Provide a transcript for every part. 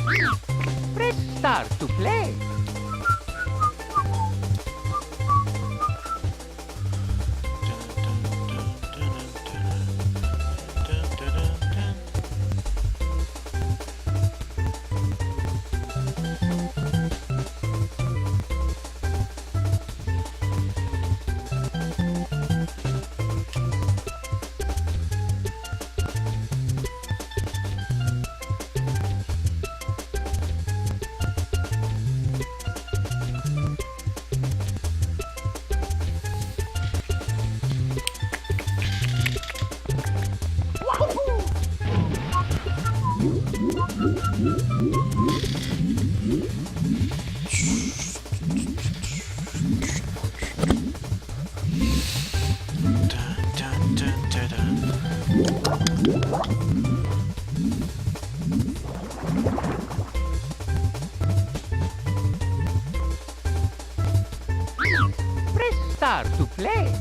Press start to play. Press start to play.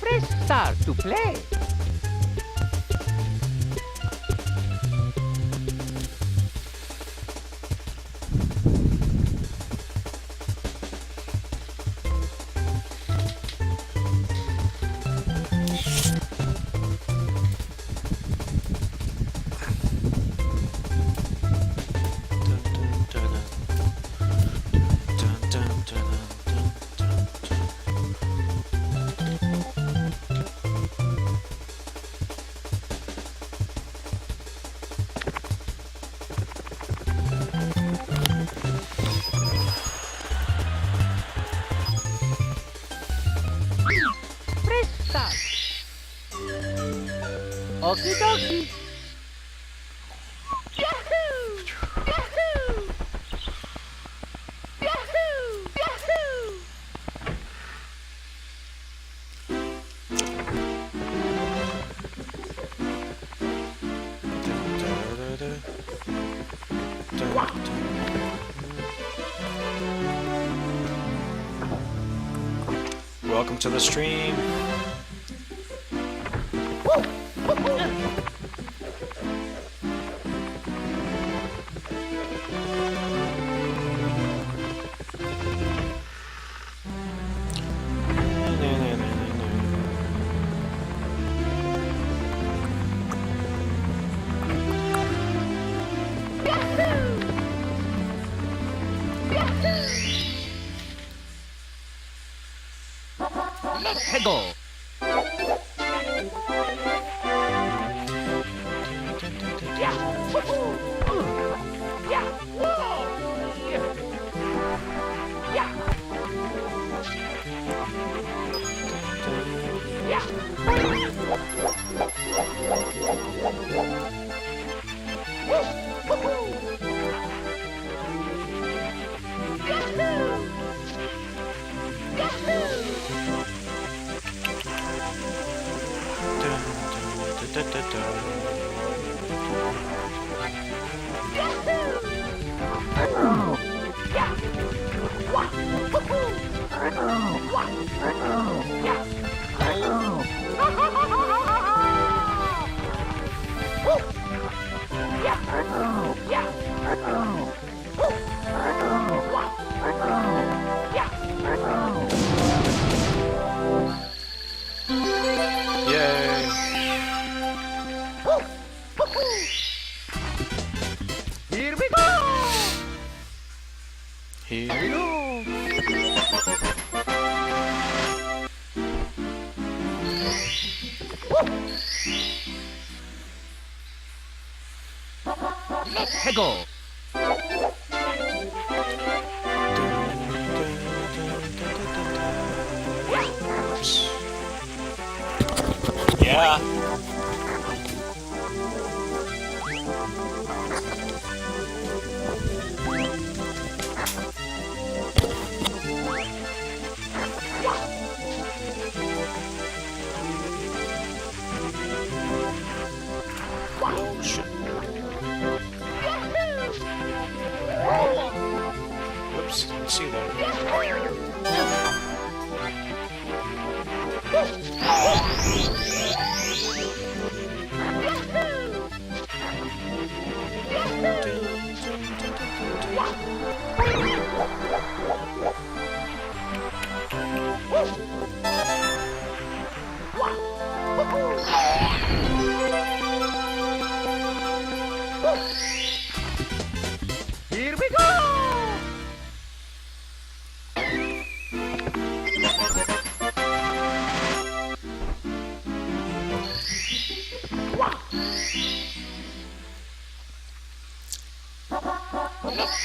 Press start to play. Press start. Okie dokie. Yahoo! Yahoo! Yahoo! Yahoo! Welcome to the stream. Let's go. Yeah. Woohoo. Yeah. Whoa. Yeah. Yeah. Woohoo. Yahoo. Yahoo. Here we go. 해고. Yeah. Oh shit. Whoops, didn't see that. Here we go.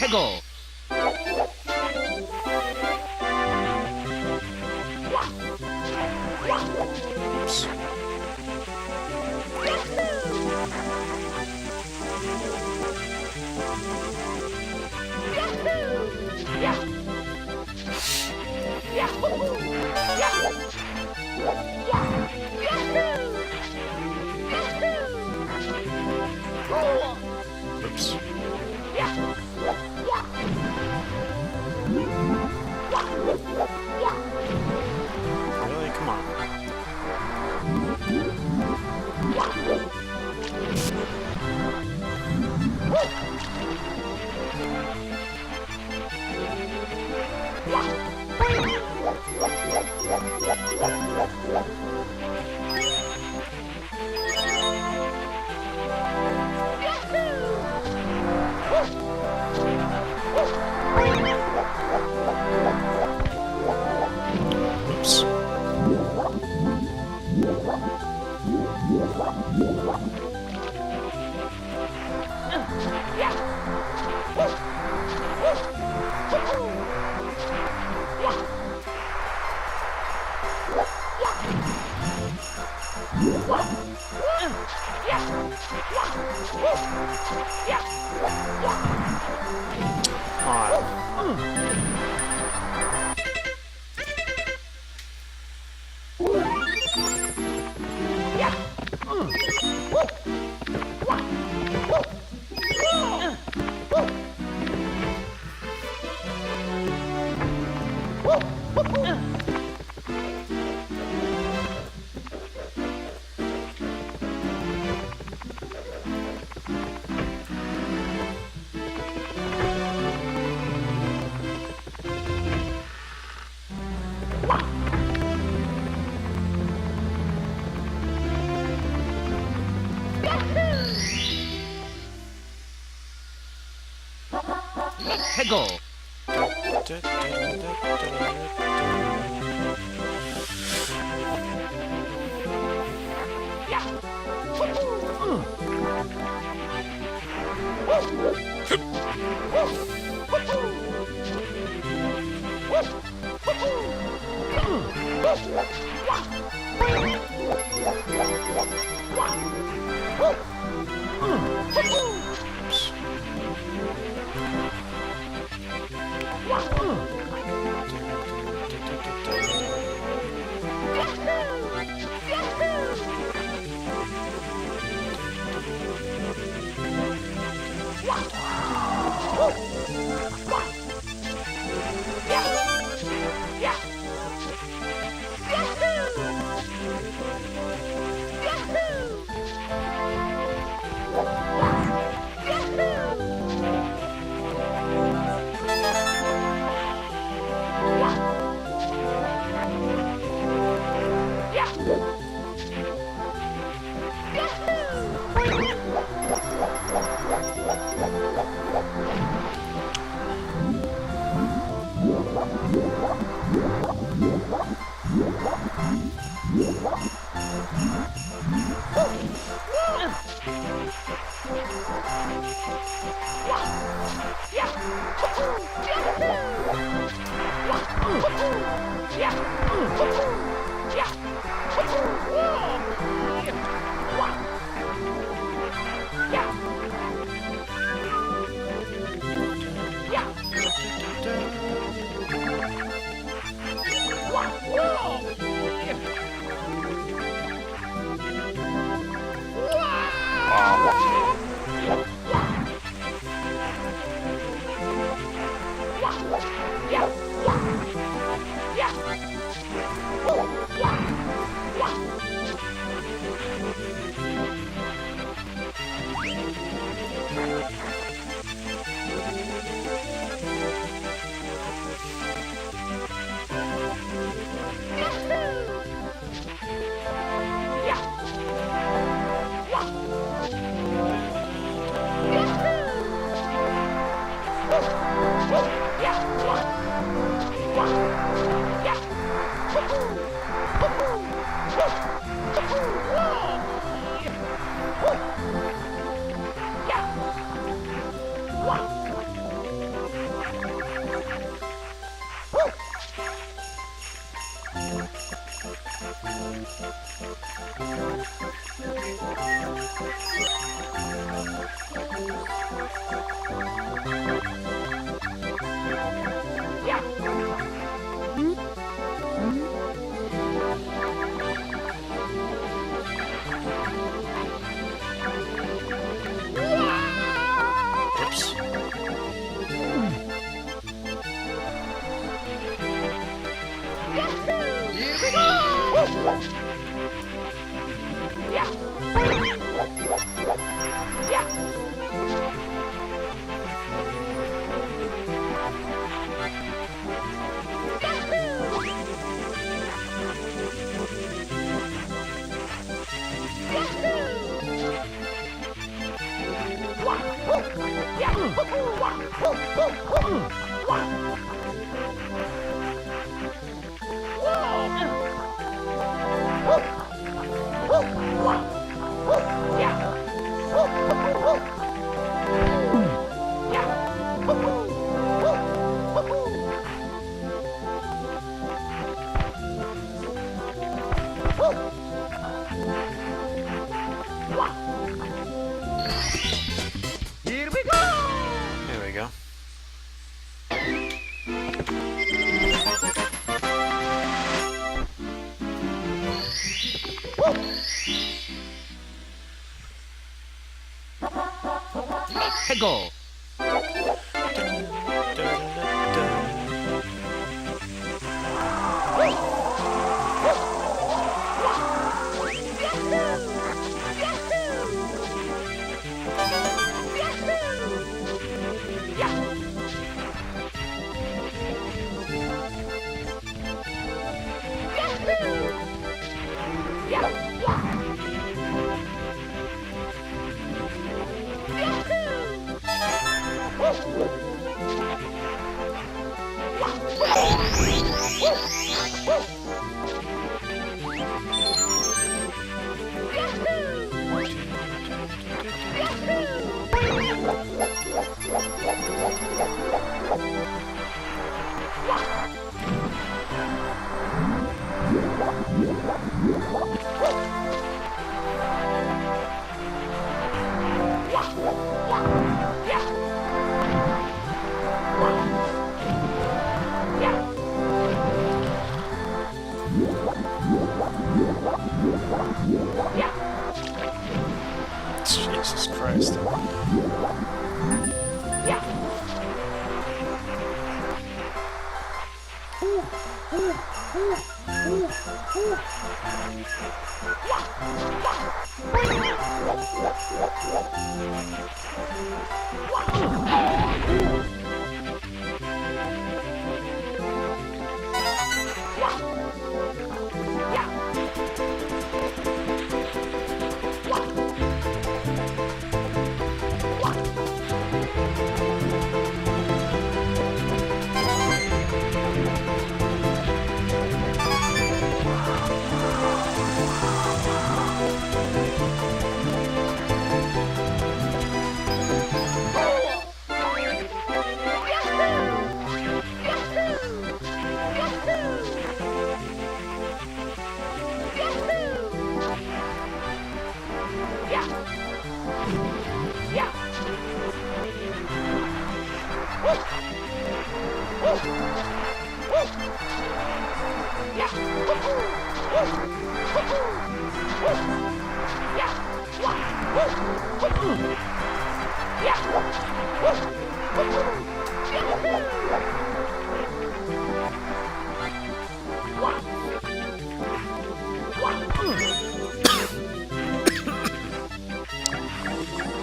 해고. Oops. Oops. Really? Come on. Oops. Come on. 해고. Oops. Here we go! Here we go! There we go. 해고!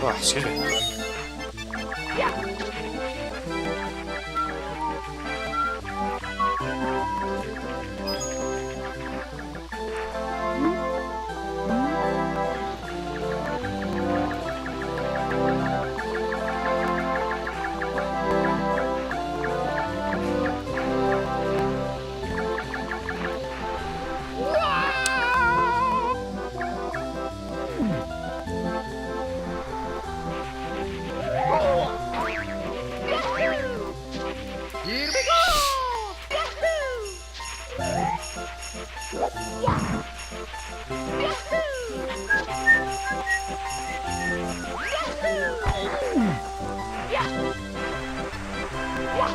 Oh, excuse me. Here we go! Come on.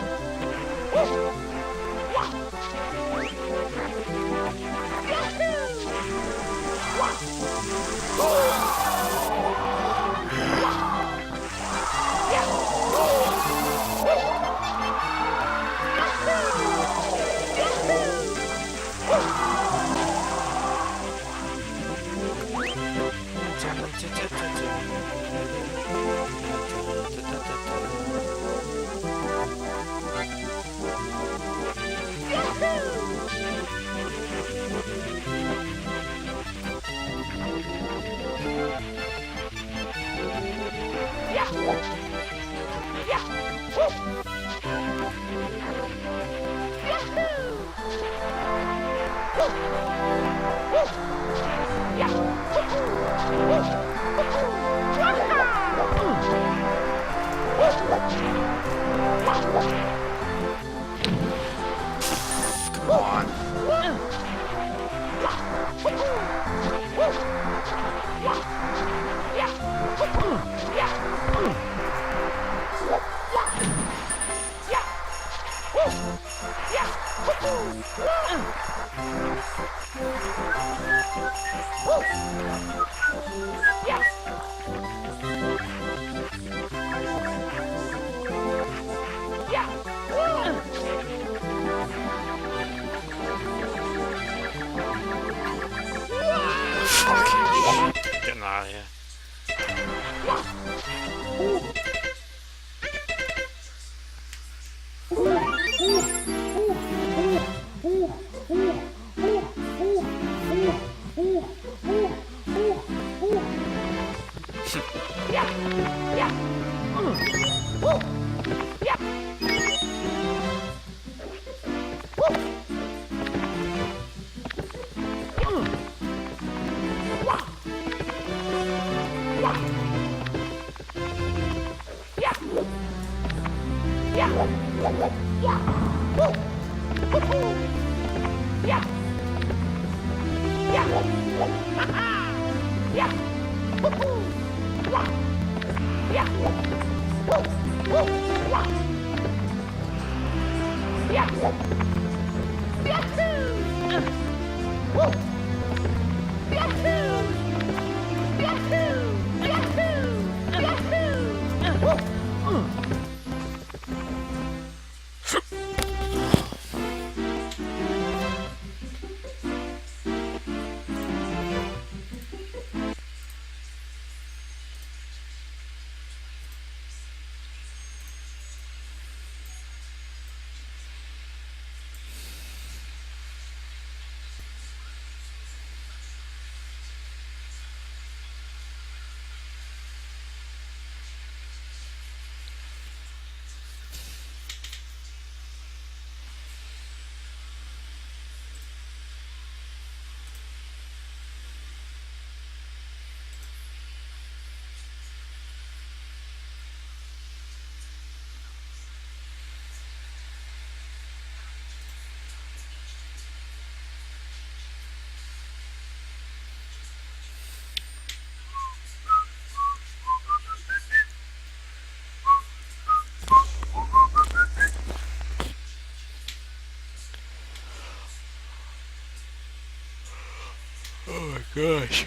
Fucking shit. Getting out of here. Gosh.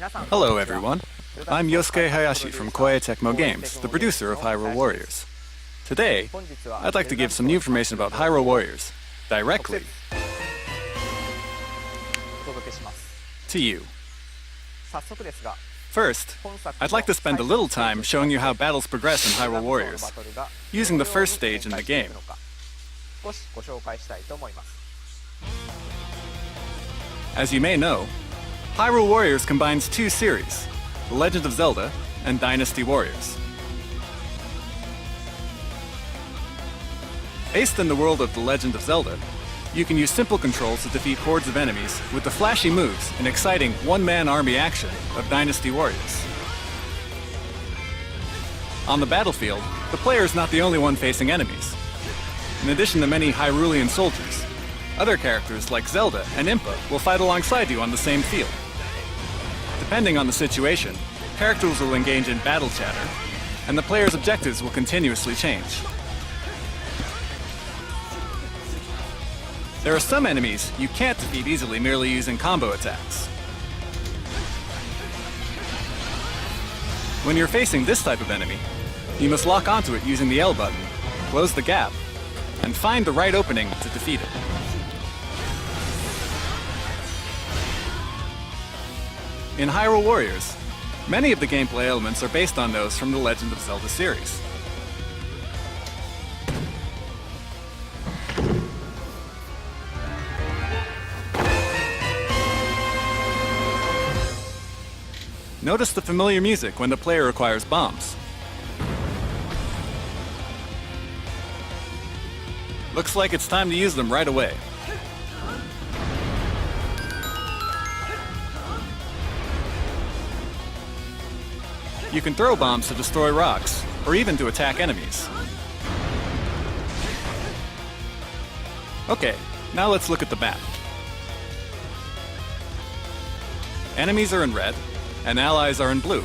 Hello everyone, I'm Yosuke Hayashi from Koei Tecmo Games, the producer of Hyrule Warriors. Today, I'd like to give some new information about Hyrule Warriors, directly to you. First, I'd like to spend a little time showing you how battles progress in Hyrule Warriors, using the first stage in the game. As you may know, Hyrule Warriors combines two series, The Legend of Zelda and Dynasty Warriors. Based in the world of The Legend of Zelda, you can use simple controls to defeat hordes of enemies with the flashy moves and exciting one-man army action of Dynasty Warriors. On the battlefield, the player is not the only one facing enemies. In addition to many Hyrulean soldiers, other characters like Zelda and Impa will fight alongside you on the same field. Depending on the situation, characters will engage in battle chatter, and the player's objectives will continuously change. There are some enemies you can't defeat easily merely using combo attacks. When you're facing this type of enemy, you must lock onto it using the L button, close the gap, and find the right opening to defeat it. In Hyrule Warriors, many of the gameplay elements are based on those from the Legend of Zelda series. Notice the familiar music when the player acquires bombs. Looks like it's time to use them right away. You can throw bombs to destroy rocks, or even to attack enemies. Okay, now let's look at the map. Enemies are in red, and allies are in blue.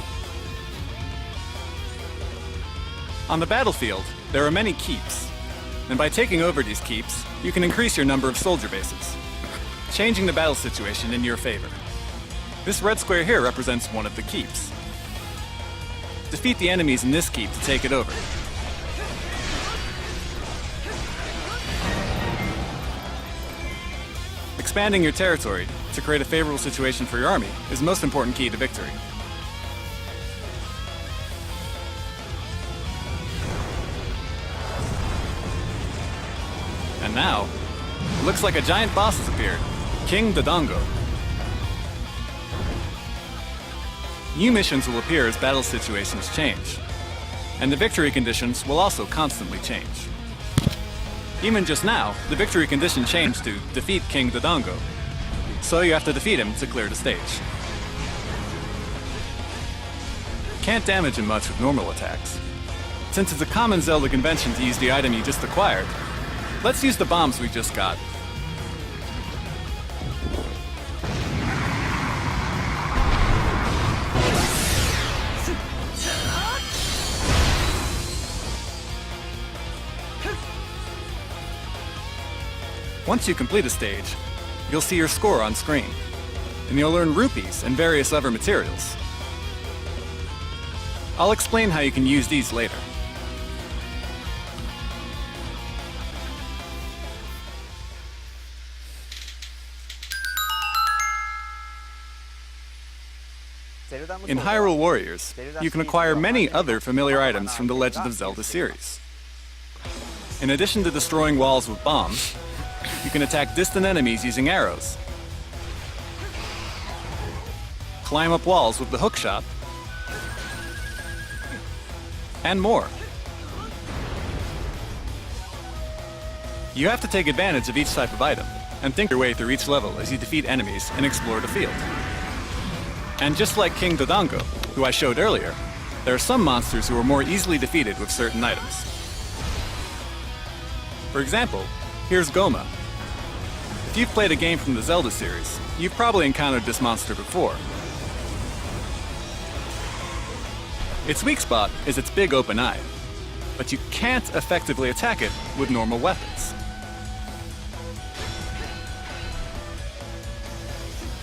On the battlefield, there are many keeps, and by taking over these keeps, you can increase your number of soldier bases, changing the battle situation in your favor. This red square here represents one of the keeps. Defeat the enemies in this keep to take it over. Expanding your territory to create a favorable situation for your army is the most important key to victory. And now, it looks like a giant boss has appeared, King Dodongo. New missions will appear as battle situations change, and the victory conditions will also constantly change. Even just now, the victory condition changed to defeat King Dodongo, so you have to defeat him to clear the stage. Can't damage him much with normal attacks. Since it's a common Zelda convention to use the item you just acquired, let's use the bombs we just got. Once you complete a stage, you'll see your score on screen, and you'll earn rupees and various other materials. I'll explain how you can use these later. In Hyrule Warriors, you can acquire many other familiar items from the Legend of Zelda series. In addition to destroying walls with bombs, you can attack distant enemies using arrows, climb up walls with the hookshot, and more. You have to take advantage of each type of item, and think your way through each level as you defeat enemies and explore the field. And just like King Dodongo, who I showed earlier, there are some monsters who are more easily defeated with certain items. For example, here's Goma. If you've played a game from the Zelda series, you've probably encountered this monster before. Its weak spot is its big open eye, but you can't effectively attack it with normal weapons.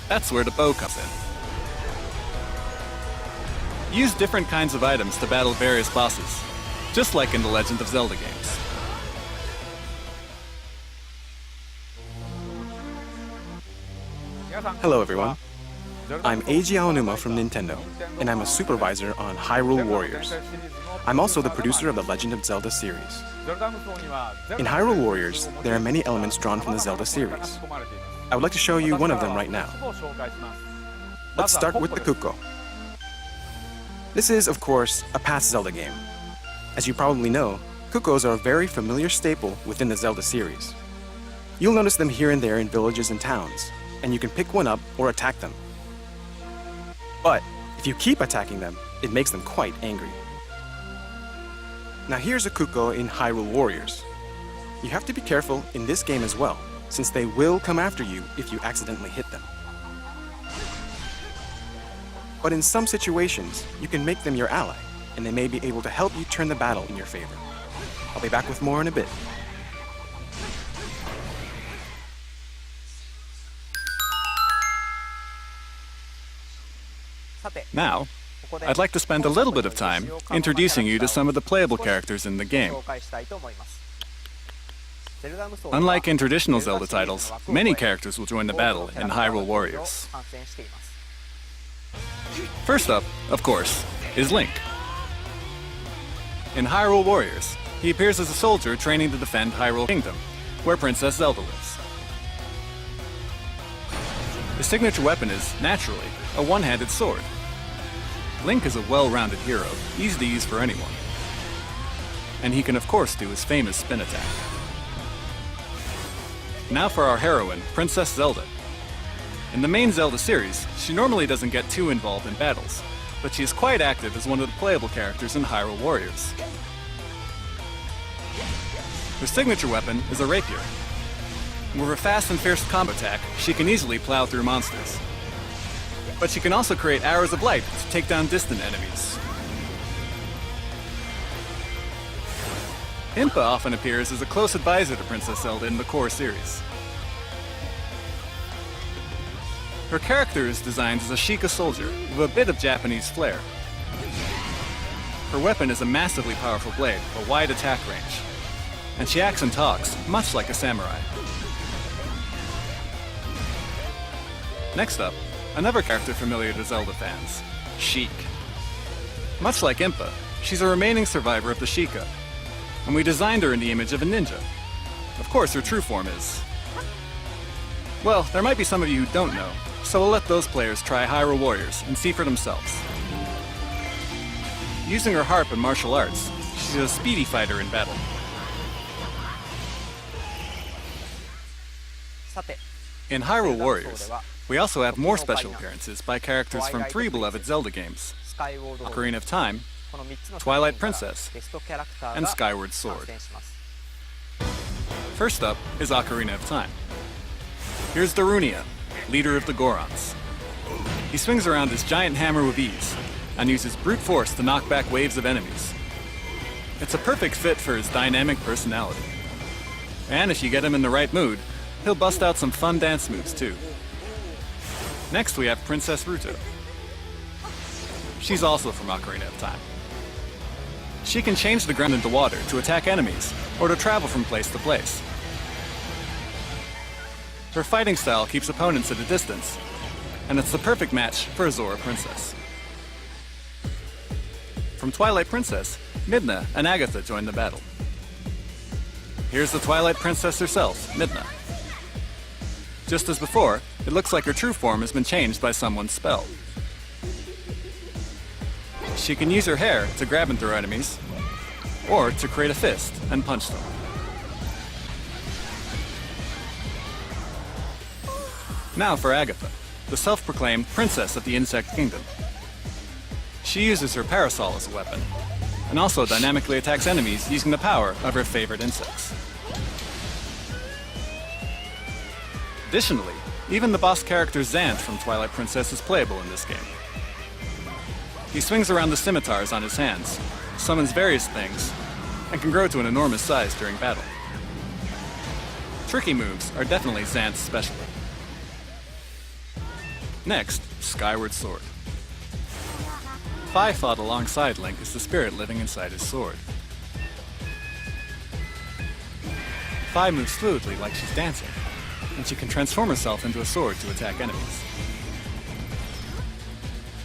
That's where the bow comes in. Use different kinds of items to battle various bosses, just like in the Legend of Zelda games. Hello everyone, I'm Eiji Aonuma from Nintendo, and I'm a supervisor on Hyrule Warriors. I'm also the producer of the Legend of Zelda series. In Hyrule Warriors, there are many elements drawn from the Zelda series. I would like to show you one of them right now. Let's start with the Kuko. This is, of course, a past Zelda game. As you probably know, Kukos are a very familiar staple within the Zelda series. You'll notice them here and there in villages and towns, and you can pick one up or attack them. But if you keep attacking them, it makes them quite angry. Now here's a Kuko in Hyrule Warriors. You have to be careful in this game as well, since they will come after you if you accidentally hit them. But in some situations, you can make them your ally, and they may be able to help you turn the battle in your favor. I'll be back with more in a bit. Now, I'd like to spend a little bit of time introducing you to some of the playable characters in the game. Unlike in traditional Zelda titles, many characters will join the battle in Hyrule Warriors. First up, of course, is Link. In Hyrule Warriors, he appears as a soldier training to defend Hyrule Kingdom, where Princess Zelda lives. His signature weapon is, naturally, a one-handed sword. Link is a well-rounded hero, easy to use for anyone. And he can of course do his famous spin attack. Now for our heroine, Princess Zelda. In the main Zelda series, she normally doesn't get too involved in battles, but she is quite active as one of the playable characters in Hyrule Warriors. Her signature weapon is a rapier. With her fast and fierce combo attack, she can easily plow through monsters. But she can also create arrows of light to take down distant enemies. Impa often appears as a close advisor to Princess Zelda in the core series. Her character is designed as a Sheikah soldier with a bit of Japanese flair. Her weapon is a massively powerful blade with a wide attack range, and she acts and talks much like a samurai. Next up, another character familiar to Zelda fans, Sheik. Much like Impa, she's a remaining survivor of the Sheikah, and we designed her in the image of a ninja. Of course, her true form is... well, there might be some of you who don't know, so we'll let those players try Hyrule Warriors and see for themselves. Using her harp and martial arts, she's a speedy fighter in battle. In Hyrule Warriors, we also have more special appearances by characters from 3 beloved Zelda games: Ocarina of Time, Twilight Princess, and Skyward Sword. First up is Ocarina of Time. Here's Darunia, leader of the Gorons. He swings around his giant hammer with ease, and uses brute force to knock back waves of enemies. It's a perfect fit for his dynamic personality. And if you get him in the right mood, he'll bust out some fun dance moves too. Next we have Princess Ruto. She's also from Ocarina of Time. She can change the ground into water to attack enemies, or to travel from place to place. Her fighting style keeps opponents at a distance, and it's the perfect match for a Zora Princess. From Twilight Princess, Midna and Agatha join the battle. Here's the Twilight Princess herself, Midna. Just as before, it looks like her true form has been changed by someone's spell. She can use her hair to grab and throw enemies, or to create a fist and punch them. Now for Agatha, the self-proclaimed princess of the Insect Kingdom. She uses her parasol as a weapon, and also dynamically attacks enemies using the power of her favorite insects. Additionally, even the boss character Xanth from Twilight Princess is playable in this game. He swings around the scimitars on his hands, summons various things, and can grow to an enormous size during battle. Tricky moves are definitely Xanth's specialty. Next, Skyward Sword. Fi fought alongside Link as the spirit living inside his sword. Fi moves fluidly like she's dancing, and she can transform herself into a sword to attack enemies.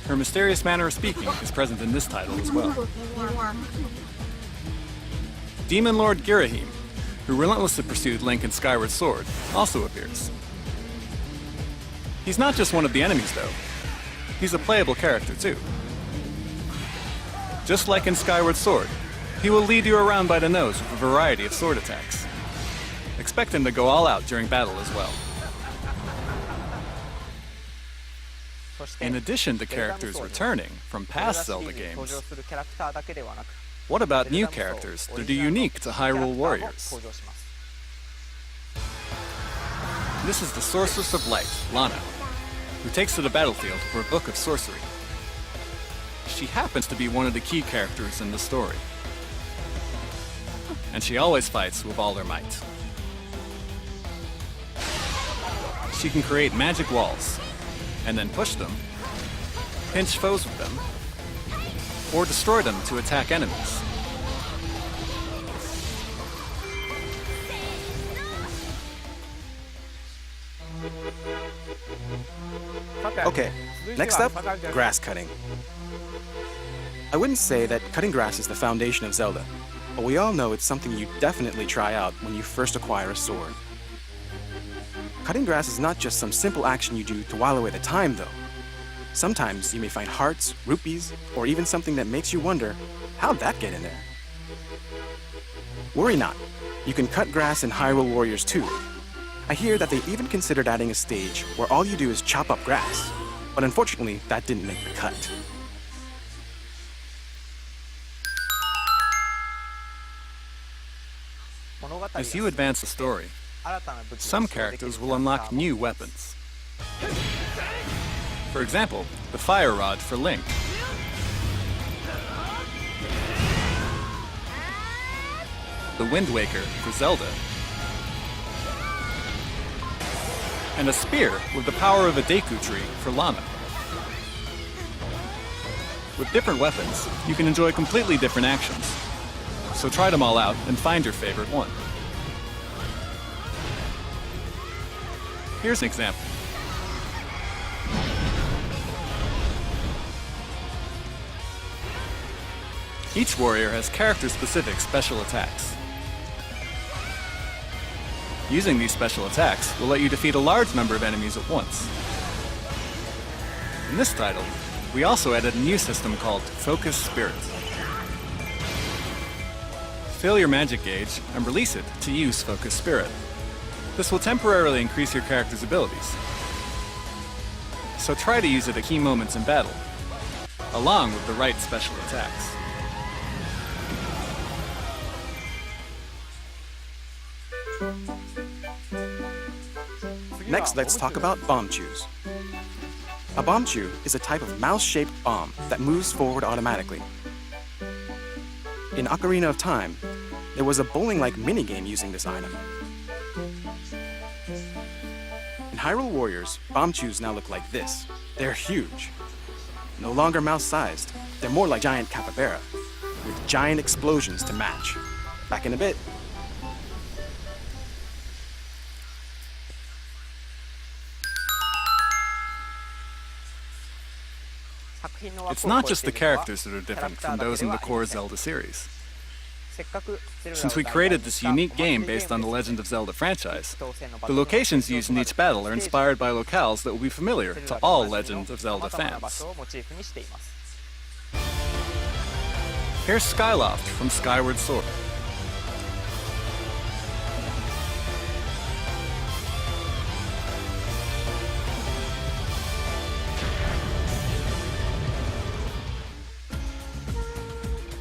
Her mysterious manner of speaking is present in this title as well. Demon Lord Girahim, who relentlessly pursued Link in Skyward Sword, also appears. He's not just one of the enemies though, he's a playable character too. Just like in Skyward Sword, he will lead you around by the nose with a variety of sword attacks. Expect him to go all out during battle as well. In addition to characters returning from past Zelda games, what about new characters that are unique to Hyrule Warriors? This is the Sorceress of Light, Lana, who takes to the battlefield for a book of sorcery. She happens to be one of the key characters in the story. And she always fights with all her might. She can create magic walls, and then push them, pinch foes with them, or destroy them to attack enemies. Okay, next up, grass cutting. I wouldn't say that cutting grass is the foundation of Zelda, but we all know it's something you definitely try out when you first acquire a sword. Cutting grass is not just some simple action you do to while away the time, though. Sometimes you may find hearts, rupees, or even something that makes you wonder, how'd that get in there? Worry not, you can cut grass in Hyrule Warriors too. I hear that they even considered adding a stage where all you do is chop up grass, but unfortunately that didn't make the cut. As you advance the story, some characters will unlock new weapons. For example, the Fire Rod for Link. The Wind Waker for Zelda. And a spear with the power of a Deku Tree for Lana. With different weapons, you can enjoy completely different actions. So try them all out and find your favorite one. Here's an example. Each warrior has character-specific special attacks. Using these special attacks will let you defeat a large number of enemies at once. In this title, we also added a new system called Focus Spirit. Fill your magic gauge and release it to use Focus Spirit. This will temporarily increase your character's abilities. So try to use it at key moments in battle, along with the right special attacks. Next, let's talk about bomb chews. A bomb chew is a type of mouse-shaped bomb that moves forward automatically. In Ocarina of Time, there was a bowling-like minigame using this item. In Hyrule Warriors, bomb chews now look like this. They're huge. No longer mouse-sized, they're more like giant capybara, with giant explosions to match. Back in a bit. It's not just the characters that are different from those in the core Zelda series. Since we created this unique game based on the Legend of Zelda franchise, the locations used in each battle are inspired by locales that will be familiar to all Legend of Zelda fans. Here's Skyloft from Skyward Sword.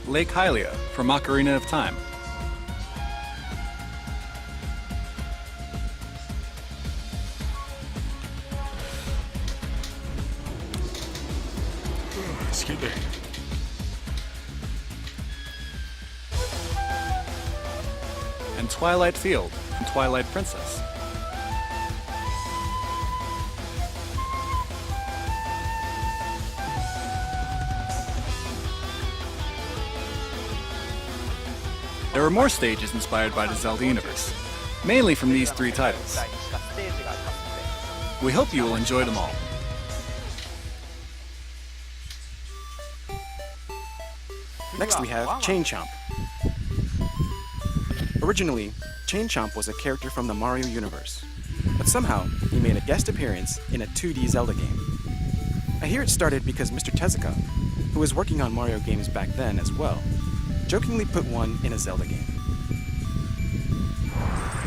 Lake Hylia from Ocarina of Time. Excuse me. And Twilight Field from Twilight Princess. There are more stages inspired by the Zelda universe, mainly from these 3 titles. We hope you will enjoy them all. Next we have Chain Chomp. Originally, Chain Chomp was a character from the Mario universe, but somehow he made a guest appearance in a 2D Zelda game. I hear it started because Mr. Tezuka, who was working on Mario games back then as well, jokingly put one in a Zelda game.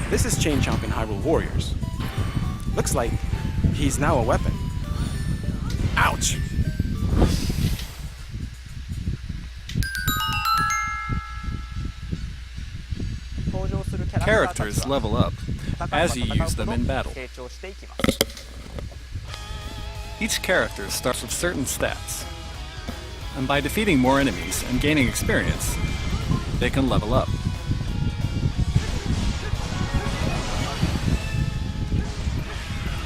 This is Chain Chomp in Hyrule Warriors. Looks like he's now a weapon. Ouch! Characters level up as you use them in battle. Each character starts with certain stats, and by defeating more enemies and gaining experience, they can level up.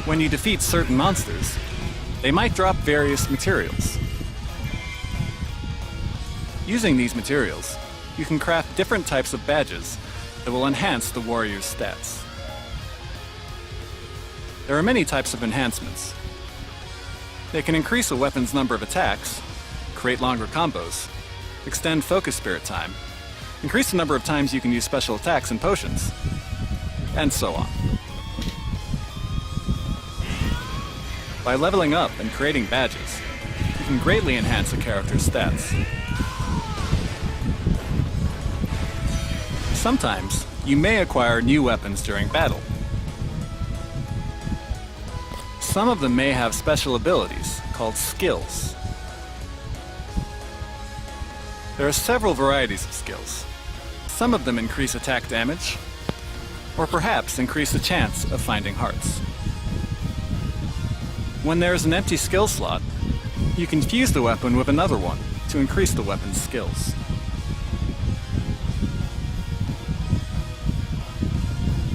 When you defeat certain monsters, they might drop various materials. Using these materials, you can craft different types of badges that will enhance the warrior's stats. There are many types of enhancements. They can increase a weapon's number of attacks, create longer combos, extend focus spirit time, increase the number of times you can use special attacks and potions, and so on. By leveling up and creating badges, you can greatly enhance a character's stats. Sometimes, you may acquire new weapons during battle. Some of them may have special abilities called skills. There are several varieties of skills. Some of them increase attack damage, or perhaps increase the chance of finding hearts. When there is an empty skill slot, you can fuse the weapon with another one to increase the weapon's skills.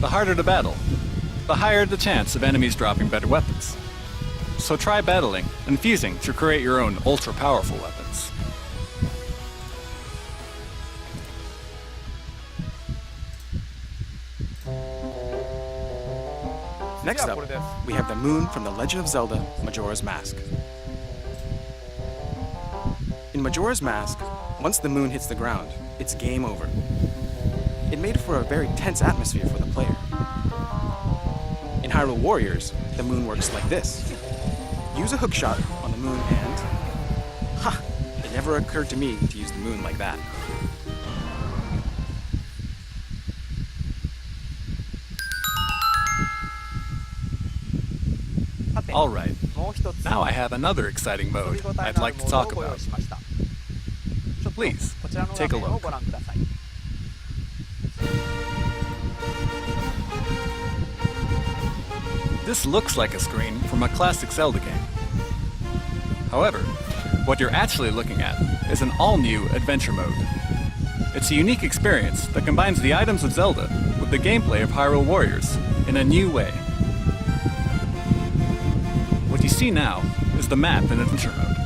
The harder the battle, the higher the chance of enemies dropping better weapons. So try battling and fusing to create your own ultra-powerful weapons. Next up, we have the moon from The Legend of Zelda: Majora's Mask. In Majora's Mask, once the moon hits the ground, it's game over. It made for a very tense atmosphere for the player. In Hyrule Warriors, the moon works like this. Use a hookshot on the moon and... Ha! It never occurred to me to use the moon like that. Alright, now I have another exciting mode I'd like to talk about. Please, take a look. This looks like a screen from a classic Zelda game. However, what you're actually looking at is an all-new adventure mode. It's a unique experience that combines the items of Zelda with the gameplay of Hyrule Warriors in a new way. What you see now is the map in adventure mode.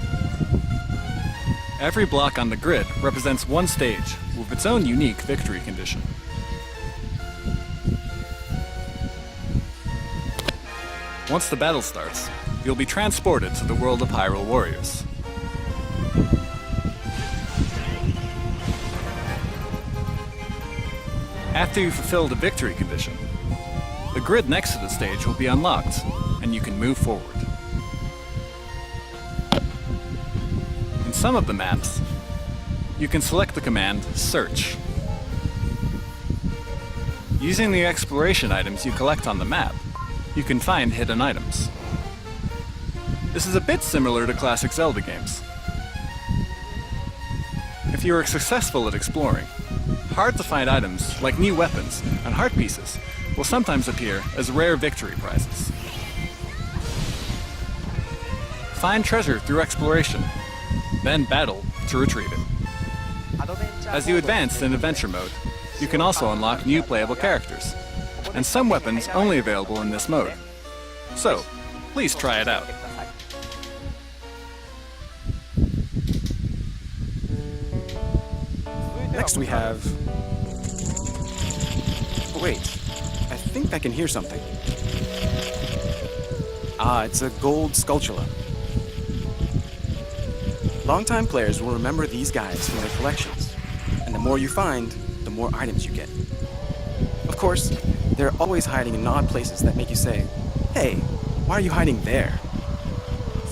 Every block on the grid represents one stage with its own unique victory condition. Once the battle starts, you'll be transported to the world of Hyrule Warriors. After you fulfill the victory condition, the grid next to the stage will be unlocked, and you can move forward. In some of the maps, you can select the command Search. Using the exploration items you collect on the map, you can find hidden items. This is a bit similar to classic Zelda games. If you are successful at exploring, hard-to-find items like new weapons and heart pieces will sometimes appear as rare victory prizes. Find treasure through exploration, then battle to retrieve it. As you advance in adventure mode, you can also unlock new playable characters, and some weapons only available in this mode. So, please try it out. Next we have Wait, I think I can hear something. Ah, it's a gold sculptula. Longtime players will remember these guys from their collections, and the more you find, the more items you get. Of course, they're always hiding in odd places that make you say, "Hey, why are you hiding there?"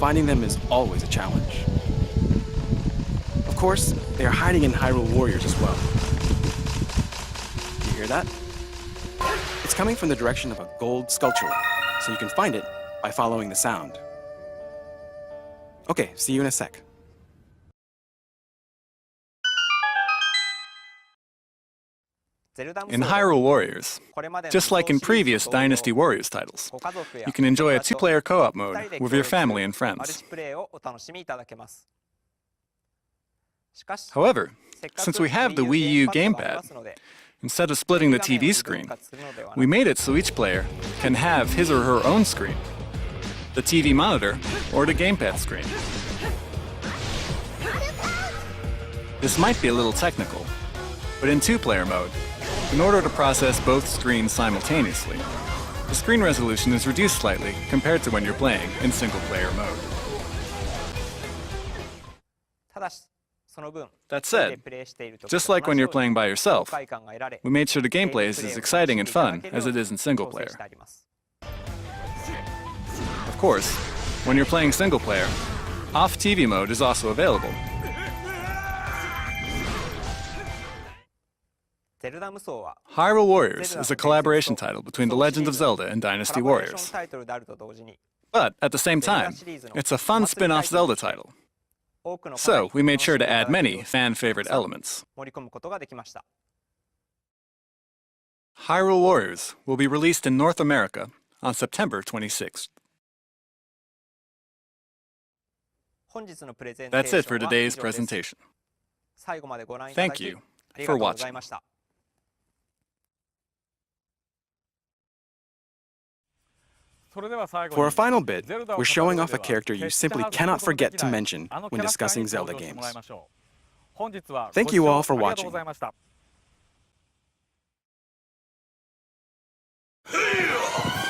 Finding them is always a challenge. Of course, they are hiding in Hyrule Warriors as well. You hear that? It's coming from the direction of a gold sculptula, so you can find it by following the sound. Okay, see you in a sec. In Hyrule Warriors, just like in previous Dynasty Warriors titles, you can enjoy a two-player co-op mode with your family and friends. However, since we have the Wii U gamepad, instead of splitting the TV screen, we made it so each player can have his or her own screen, the TV monitor or the gamepad screen. This might be a little technical, but in two-player mode, in order to process both screens simultaneously, the screen resolution is reduced slightly compared to when you're playing in single-player mode. That said, just like when you're playing by yourself, we made sure the gameplay is as exciting and fun as it is in single-player. Of course, when you're playing single-player, off-TV mode is also available. Hyrule Warriors is a collaboration title between The Legend of Zelda and Dynasty Warriors. But at the same time, it's a fun spin-off Zelda title. So we made sure to add many fan-favorite elements. Hyrule Warriors will be released in North America on September 26th. That's it for today's presentation. Thank you for watching. For our final bit, we're showing off a character you simply cannot forget to mention when discussing Zelda games. Thank you all for watching. Hyrule!